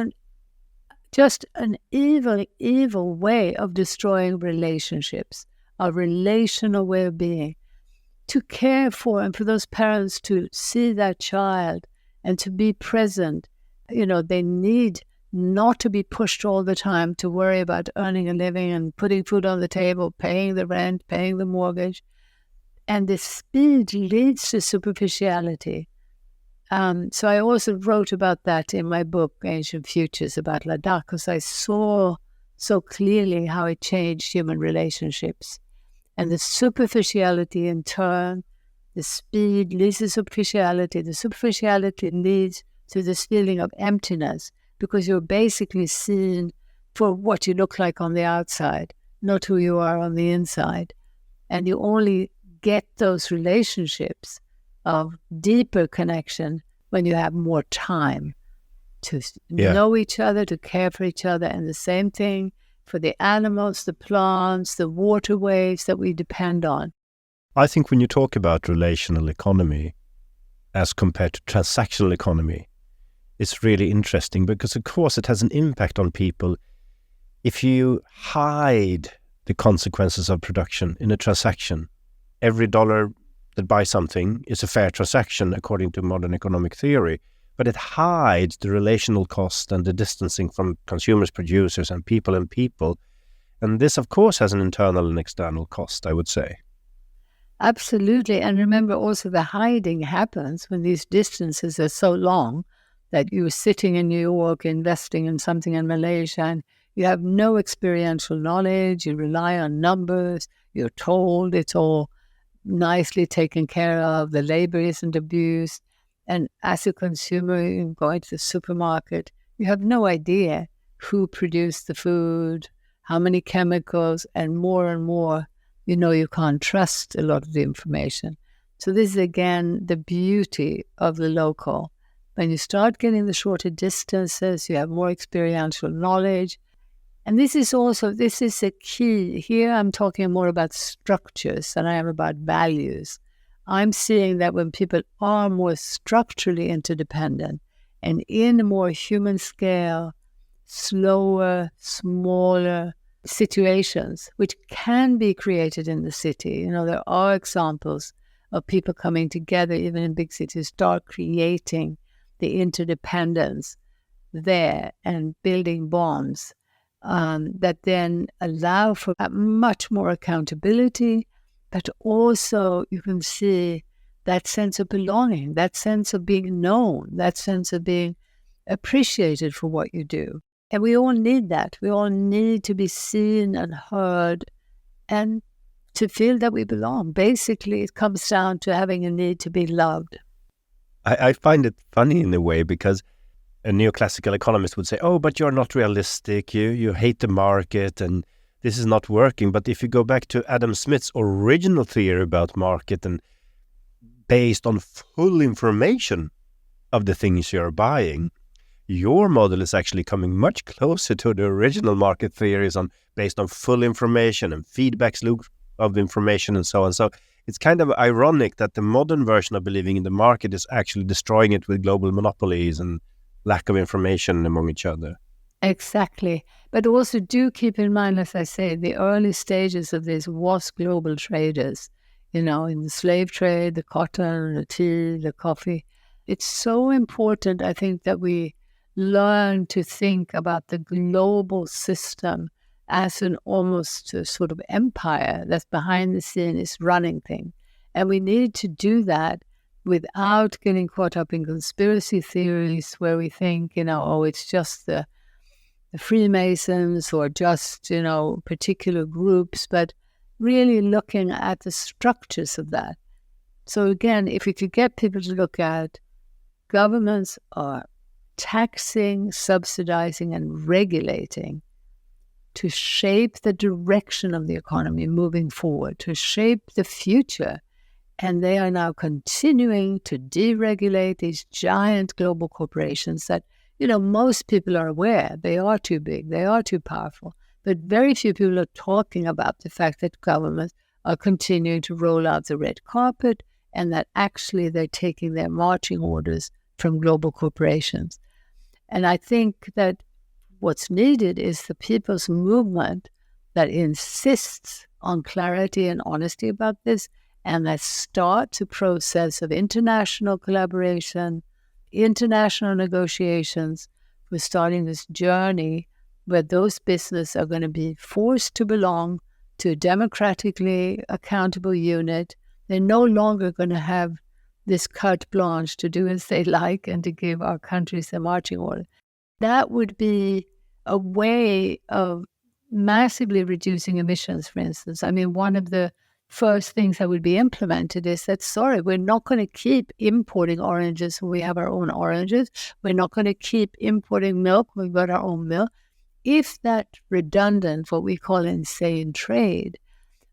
just an evil way of destroying relationships, our relational well-being. To care for and for those parents to see that child and to be present, they need not to be pushed all the time to worry about earning a living and putting food on the table, paying the rent, paying the mortgage. And the speed leads to superficiality. So I also wrote about that in my book, Ancient Futures, about Ladakh, because I saw so clearly how it changed human relationships. And the superficiality in turn, the speed leads to superficiality. The superficiality leads to this feeling of emptiness, because you're basically seen for what you look like on the outside, not who you are on the inside. And you only get those relationships of deeper connection when you have more time to know each other, to care for each other. And the same thing for the animals, the plants, the waterways that we depend on. I think when you talk about relational economy as compared to transactional economy, it's really interesting because, of course, it has an impact on people. If you hide the consequences of production in a transaction, every dollar that buys something is a fair transaction according to modern economic theory, but it hides the relational cost and the distancing from consumers, producers, and people. And this, of course, has an internal and external cost, I would say. Absolutely. And remember also the hiding happens when these distances are so long that you're sitting in New York investing in something in Malaysia and you have no experiential knowledge, you rely on numbers, you're told it's all nicely taken care of, the labor isn't abused. And as a consumer, you go into the supermarket, you have no idea who produced the food, how many chemicals, and more, you can't trust a lot of the information. So this is, again, the beauty of the local. When you start getting the shorter distances, you have more experiential knowledge. And this is a key. Here I'm talking more about structures than I am about values. I'm seeing that when people are more structurally interdependent and in a more human scale, slower, smaller situations, which can be created in the city. There are examples of people coming together, even in big cities, start creating the interdependence there and building bonds that then allow for much more accountability, but also you can see that sense of belonging, that sense of being known, that sense of being appreciated for what you do. And we all need that. We all need to be seen and heard and to feel that we belong. Basically, it comes down to having a need to be loved. I find it funny in a way because a neoclassical economist would say, oh, but you're not realistic, you hate the market and this is not working. But if you go back to Adam Smith's original theory about market and based on full information of the things you're buying, your model is actually coming much closer to the original market theories based on full information and feedback loop of information and so on. So it's kind of ironic that the modern version of believing in the market is actually destroying it with global monopolies and lack of information among each other. Exactly. But also do keep in mind, as I say, the early stages of this was global traders, in the slave trade, the cotton, the tea, the coffee. It's so important, I think, that we learn to think about the global system as an almost sort of empire that's behind the scenes running things. And we need to do that without getting caught up in conspiracy theories where we think, it's just the Freemasons or just, particular groups, but really looking at the structures of that. So again, if we could get people to look at governments are taxing, subsidizing, and regulating to shape the direction of the economy moving forward, to shape the future. And they are now continuing to deregulate these giant global corporations that, most people are aware they are too big, they are too powerful. But very few people are talking about the fact that governments are continuing to roll out the red carpet and that actually they're taking their marching orders from global corporations. And I think that what's needed is the people's movement that insists on clarity and honesty about this, and that starts a process of international collaboration, international negotiations. We're starting this journey where those businesses are going to be forced to belong to a democratically accountable unit. They're no longer going to have this carte blanche to do as they like and to give our countries their marching order. That would be a way of massively reducing emissions, for instance. I mean, one of the first things that would be implemented is that, sorry, we're not going to keep importing oranges when we have our own oranges. We're not going to keep importing milk when we've got our own milk. If that redundant, what we call insane trade,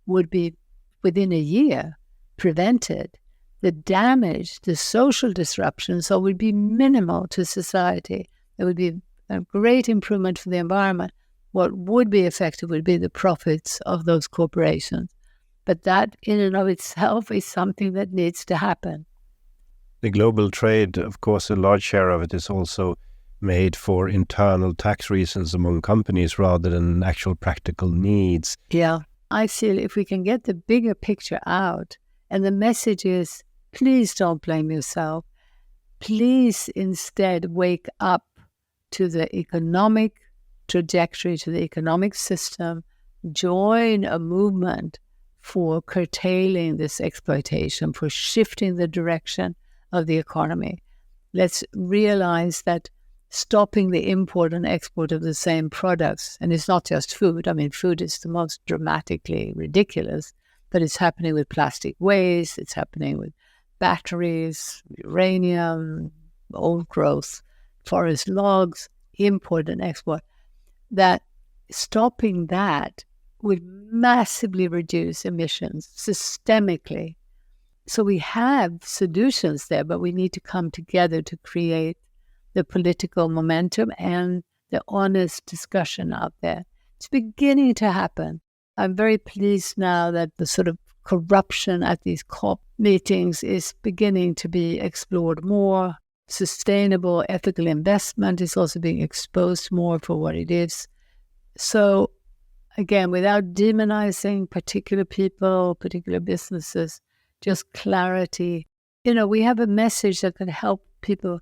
would be within a year prevented, the damage, the social disruption, so would be minimal to society. There would be a great improvement for the environment. What would be effective would be the profits of those corporations. But that in and of itself is something that needs to happen. The global trade, of course, a large share of it is also made for internal tax reasons among companies rather than actual practical needs. Yeah, I feel if we can get the bigger picture out, and the message is, please don't blame yourself. Please instead wake up to the economic trajectory, to the economic system, join a movement for curtailing this exploitation, for shifting the direction of the economy. Let's realize that stopping the import and export of the same products, and it's not just food. I mean, food is the most dramatically ridiculous, but it's happening with plastic waste, it's happening with batteries, uranium, old growth, forest logs, import and export. That stopping that would massively reduce emissions systemically. So we have solutions there, but we need to come together to create the political momentum and the honest discussion out there. It's beginning to happen. I'm very pleased now that the sort of corruption at these COP meetings is beginning to be explored more. Sustainable ethical investment is also being exposed more for what it is. So again, without demonizing particular people, particular businesses, just clarity. We have a message that can help people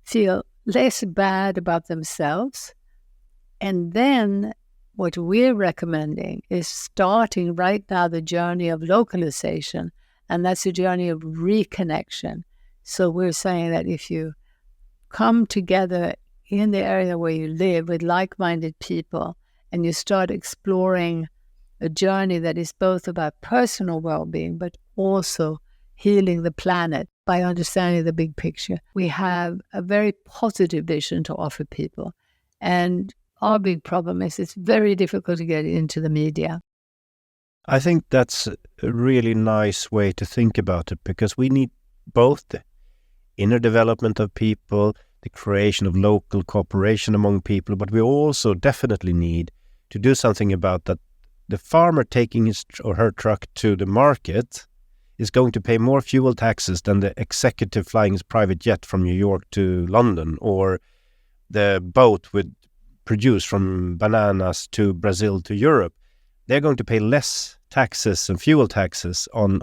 feel less bad about themselves. And then what we're recommending is starting right now the journey of localization, and that's a journey of reconnection. So we're saying that if you come together in the area where you live with like-minded people and you start exploring a journey that is both about personal well-being but also healing the planet by understanding the big picture, we have a very positive vision to offer people. And our big problem is it's very difficult to get into the media. I think that's a really nice way to think about it, because we need both the inner development of people, the creation of local cooperation among people, but we also definitely need to do something about that. The farmer taking his or her truck to the market is going to pay more fuel taxes than the executive flying his private jet from New York to London, or the boat with produce from bananas to Brazil to Europe. They're going to pay less taxes and fuel taxes on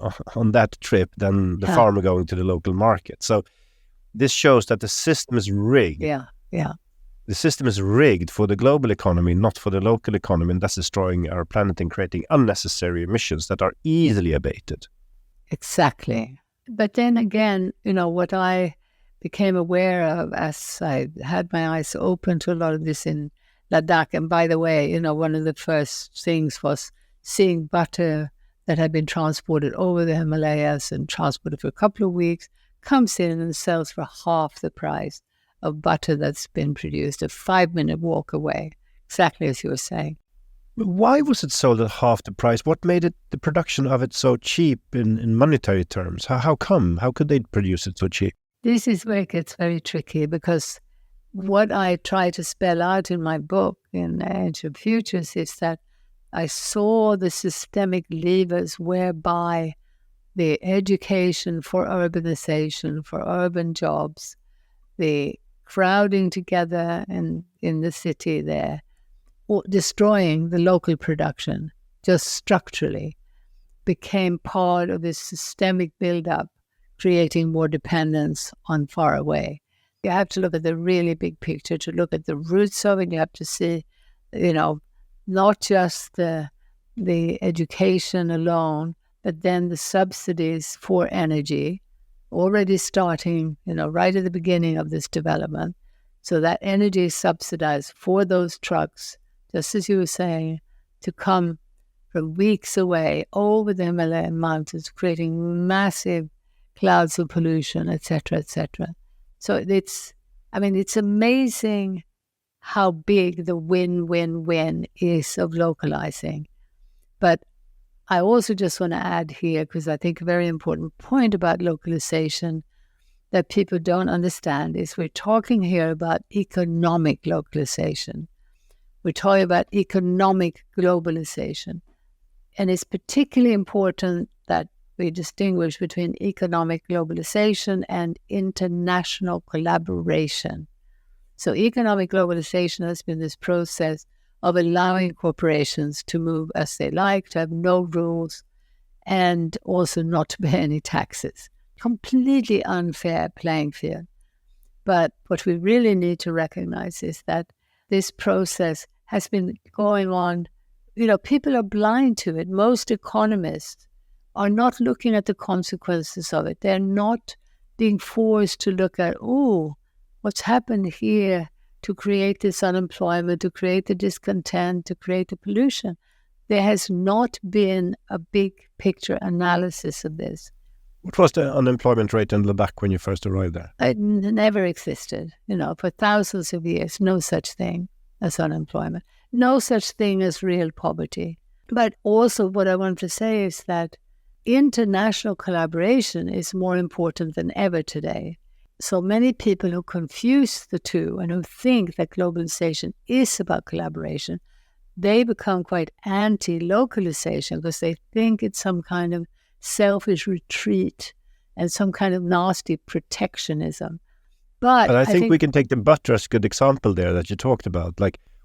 that trip than the farmer going to the local market. So this shows that the system is rigged. Yeah. The system is rigged for the global economy, not for the local economy, and that's destroying our planet and creating unnecessary emissions that are easily abated. Exactly. But then again, what I became aware of as I had my eyes open to a lot of this in Ladakh, and by the way, one of the first things was seeing butter that had been transported over the Himalayas and transported for a couple of weeks, comes in and sells for half the price of butter that's been produced a 5-minute walk away, exactly as you were saying. Why was it sold at half the price? What made the production of it so cheap in monetary terms? How come? How could they produce it so cheap? This is where it gets very tricky, because what I try to spell out in my book, in Ancient Futures, is that I saw the systemic levers whereby the education for urbanization, for urban jobs, the crowding together in the city there, or destroying the local production just structurally, became part of this systemic build-up, creating more dependence on far away. You have to look at the really big picture to look at the roots of it. You have to see, not just the education alone, but then the subsidies for energy, already starting, right at the beginning of this development. So that energy is subsidized for those trucks, just as you were saying, to come from weeks away over the Himalayan mountains, creating massive clouds of pollution, etc., etc. So it's amazing how big the win-win-win is of localizing. But I also just want to add here, because I think a very important point about localization that people don't understand is we're talking here about economic localization. We're talking about economic globalization. And it's particularly important that we distinguish between economic globalization and international collaboration. So economic globalization has been this process of allowing corporations to move as they like, to have no rules, and also not to pay any taxes. Completely unfair playing field. But what we really need to recognize is that this process has been going on. People are blind to it. Most economists are not looking at the consequences of it. They're not being forced to look at, what's happened here to create this unemployment, to create the discontent, to create the pollution. There has not been a big picture analysis of this. What was the unemployment rate in Ladakh when you first arrived there? It never existed. For thousands of years, no such thing as unemployment. No such thing as real poverty. But also what I want to say is that international collaboration is more important than ever today. So many people who confuse the two and who think that globalization is about collaboration, they become quite anti-localization because they think it's some kind of selfish retreat and some kind of nasty protectionism. But I think we can take the butter as a good example there that you talked about.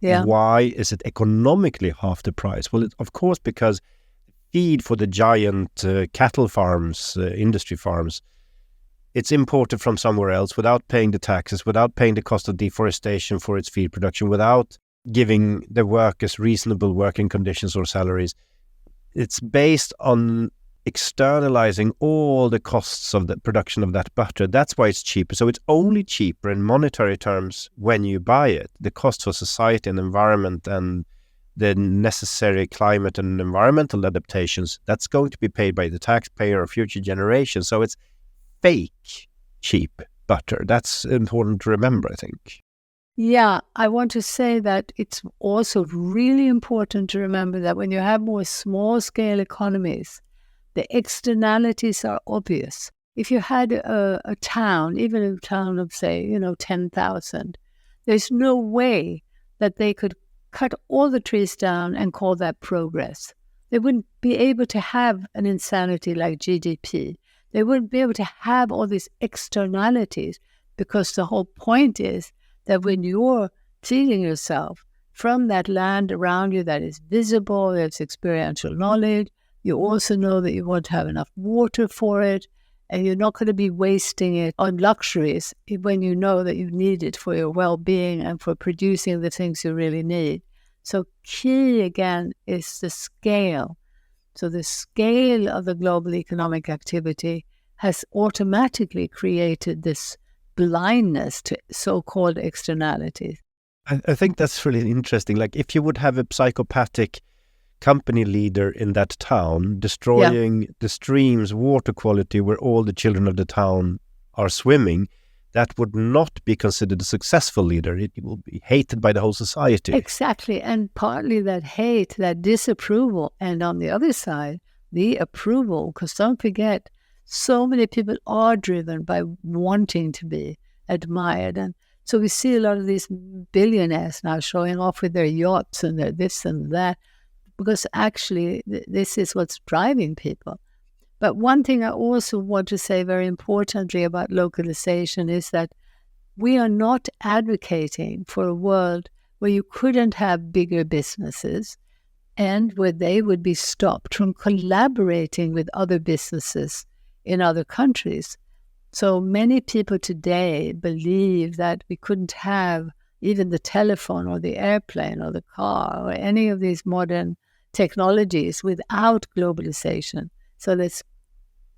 Why is it economically half the price? Well, of course, because feed for the giant cattle farms, industry farms, it's imported from somewhere else without paying the taxes, without paying the cost of deforestation for its feed production, without giving the workers reasonable working conditions or salaries. It's based on externalizing all the costs of the production of that butter. That's why it's cheaper. So it's only cheaper in monetary terms when you buy it. The cost for society and environment and the necessary climate and environmental adaptations, that's going to be paid by the taxpayer or future generations. So it's fake cheap butter. That's important to remember, I think. Yeah, I want to say that it's also really important to remember that when you have more small-scale economies, the externalities are obvious. If you had a town, even a town of, say, 10,000, there's no way that they could cut all the trees down and call that progress. They wouldn't be able to have an insanity like GDP. They wouldn't be able to have all these externalities because the whole point is that when you're feeding yourself from that land around you that is visible, there's experiential knowledge, you also know that you want to have enough water for it, and you're not going to be wasting it on luxuries when you know that you need it for your well-being and for producing the things you really need. So key, again, is the scale. So the scale of the global economic activity has automatically created this blindness to so-called externalities. I think that's really interesting. If you would have a psychopathic company leader in that town destroying the streams, water quality where all the children of the town are swimming, that would not be considered a successful leader. It will be hated by the whole society. Exactly. And partly that hate, that disapproval, and on the other side, the approval, because don't forget, so many people are driven by wanting to be admired. And so we see a lot of these billionaires now showing off with their yachts and their this and that, because actually this is what's driving people. But one thing I also want to say very importantly about localization is that we are not advocating for a world where you couldn't have bigger businesses and where they would be stopped from collaborating with other businesses in other countries. So many people today believe that we couldn't have even the telephone or the airplane or the car or any of these modern technologies without globalization. So let's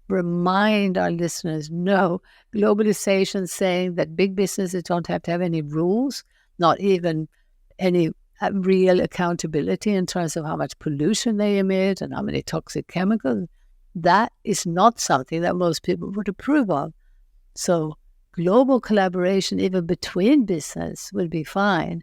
remind our listeners, no, globalization saying that big businesses don't have to have any rules, not even any real accountability in terms of how much pollution they emit and how many toxic chemicals. That is not something that most people would approve of. So global collaboration, even between business, will be fine.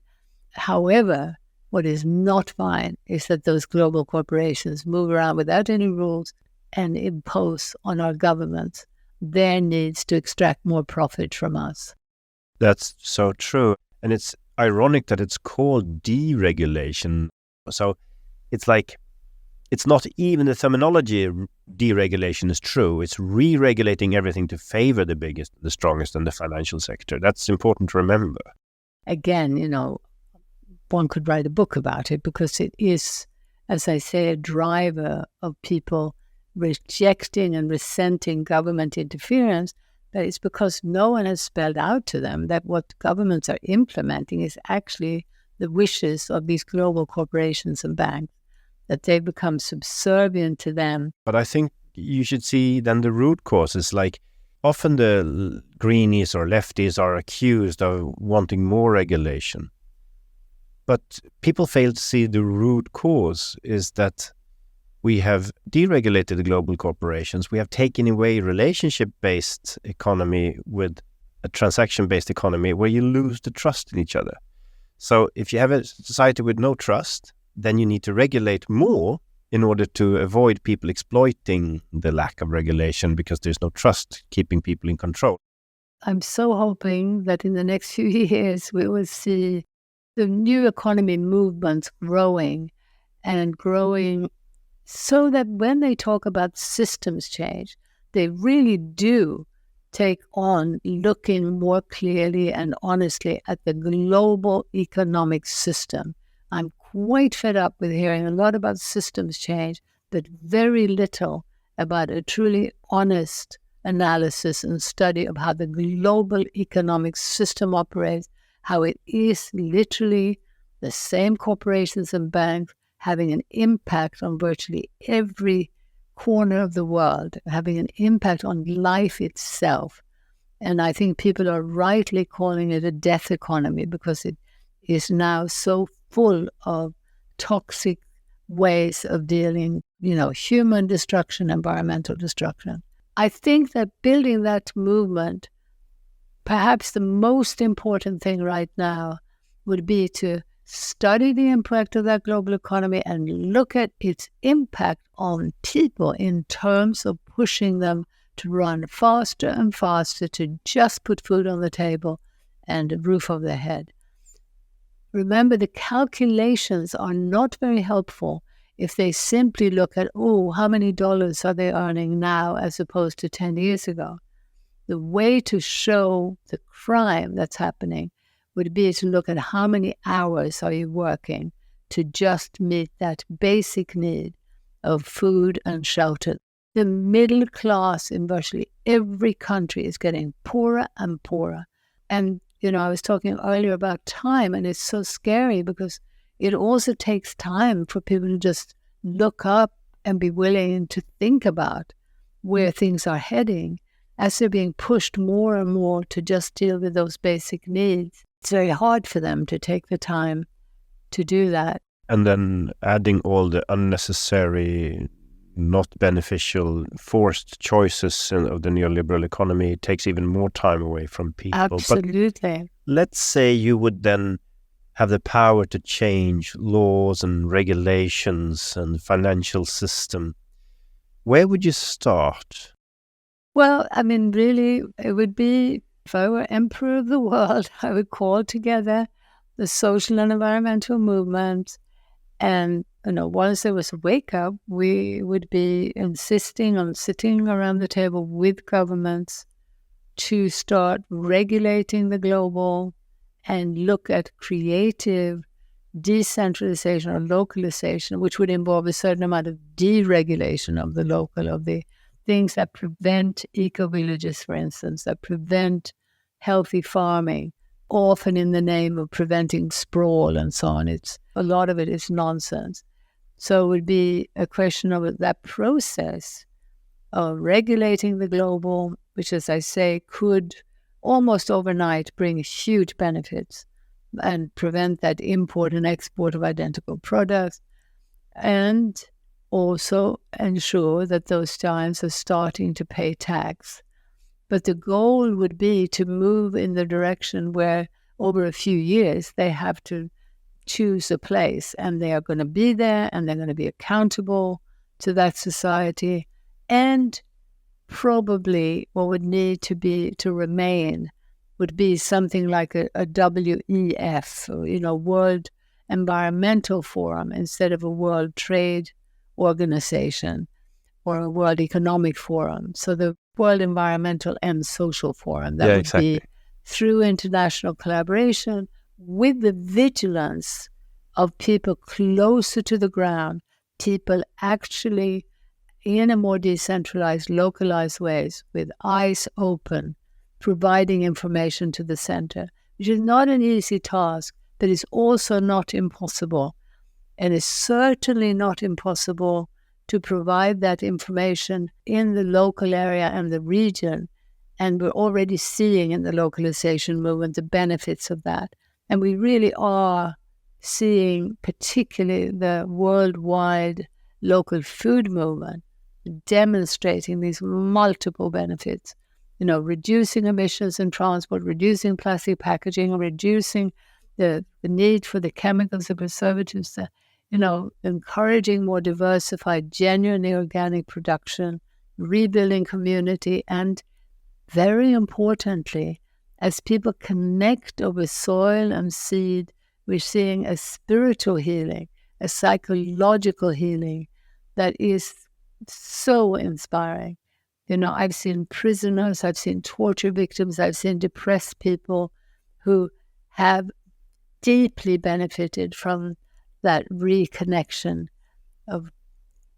However, what is not fine is that those global corporations move around without any rules and impose on our governments their needs to extract more profit from us. That's so true. And it's ironic that it's called deregulation. So it's like, it's not even the terminology deregulation is true. It's re-regulating everything to favor the biggest, the strongest, and the financial sector. That's important to remember. Again, one could write a book about it because it is, as I say, a driver of people rejecting and resenting government interference. But it's because no one has spelled out to them that what governments are implementing is actually the wishes of these global corporations and banks, that they become subservient to them. But I think you should see then the root causes. Like often the greenies or lefties are accused of wanting more regulation. But people fail to see the root cause is that we have deregulated global corporations. We have taken away relationship-based economy with a transaction-based economy where you lose the trust in each other. So if you have a society with no trust, then you need to regulate more in order to avoid people exploiting the lack of regulation because there's no trust keeping people in control. I'm so hoping that in the next few years we will see the new economy movements growing so that when they talk about systems change, they really do take on looking more clearly and honestly at the global economic system. I'm quite fed up with hearing a lot about systems change, but very little about a truly honest analysis and study of how the global economic system operates, how it is literally the same corporations and banks having an impact on virtually every corner of the world, having an impact on life itself. And I think people are rightly calling it a death economy because it is now so full of toxic ways of dealing, human destruction, environmental destruction. I think that building that movement, perhaps the most important thing right now would be to study the impact of that global economy and look at its impact on people in terms of pushing them to run faster and faster to just put food on the table and a roof over their head. Remember, the calculations are not very helpful if they simply look at, how many dollars are they earning now as opposed to 10 years ago. The way to show the crime that's happening would be to look at how many hours are you working to just meet that basic need of food and shelter. The middle class in virtually every country is getting poorer and poorer. And, I was talking earlier about time, and it's so scary because it also takes time for people to just look up and be willing to think about where things are heading as they're being pushed more and more to just deal with those basic needs. It's very hard for them to take the time to do that. And then adding all the unnecessary, not beneficial, forced choices of the neoliberal economy takes even more time away from people. Absolutely. But let's say you would then have the power to change laws and regulations and financial system. Where would you start? Well, really, it would be, if I were emperor of the world, I would call together the social and environmental movements. And, once there was a wake-up, we would be insisting on sitting around the table with governments to start regulating the global and look at creative decentralization or localization, which would involve a certain amount of deregulation of the local, of the things that prevent eco-villages, for instance, that prevent healthy farming, often in the name of preventing sprawl and so on. A lot of it is nonsense. So it would be a question of that process of regulating the global, which, as I say, could almost overnight bring huge benefits and prevent that import and export of identical products, and also ensure that those giants are starting to pay tax. But the goal would be to move in the direction where over a few years they have to choose a place, and they are going to be there, and they're going to be accountable to that society. And probably what would need to remain would be something like a WEF, World Environmental Forum, instead of a World Trade Organization or a World Economic Forum. So the World Environmental and Social Forum, that would be through international collaboration with the vigilance of people closer to the ground, people actually in a more decentralized, localized ways, with eyes open, providing information to the center, which is not an easy task, but is also not impossible. And it's certainly not impossible to provide that information in the local area and the region. And we're already seeing in the localization movement the benefits of that. And we really are seeing particularly the worldwide local food movement demonstrating these multiple benefits. Reducing emissions in transport, reducing plastic packaging, reducing the need for the chemicals, the preservatives, encouraging more diversified, genuinely organic production, rebuilding community, and very importantly, as people connect over soil and seed, we're seeing a spiritual healing, a psychological healing that is so inspiring. I've seen prisoners, I've seen torture victims, I've seen depressed people who have deeply benefited from that reconnection of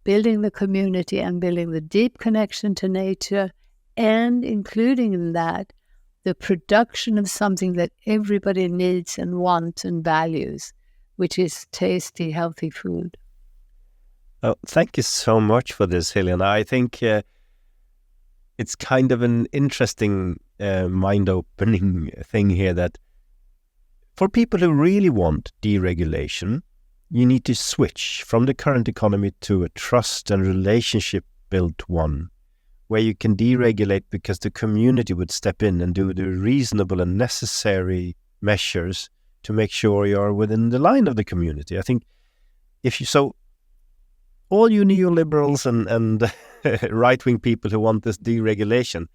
building the community and building the deep connection to nature, and including in that the production of something that everybody needs and wants and values, which is tasty, healthy food. Oh, thank you so much for this, Helena. I think it's kind of an interesting, mind-opening thing here that for people who really want deregulation, you need to switch from the current economy to a trust and relationship-built one, where you can deregulate because the community would step in and do the reasonable and necessary measures to make sure you're within the line of the community. I think all you neoliberals and right-wing people who want this deregulation,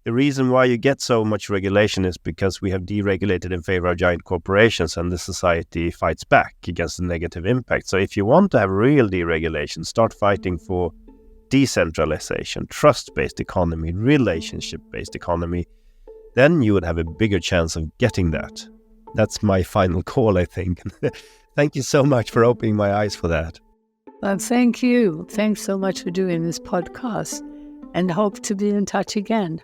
the reason why you get so much regulation is because we have deregulated in favor of giant corporations, and the society fights back against the negative impact. So if you want to have real deregulation, start fighting for decentralization, trust-based economy, relationship-based economy, then you would have a bigger chance of getting that. That's my final call, I think. Thank you so much for opening my eyes for that. Well, thank you. Thanks so much for doing this podcast, and hope to be in touch again.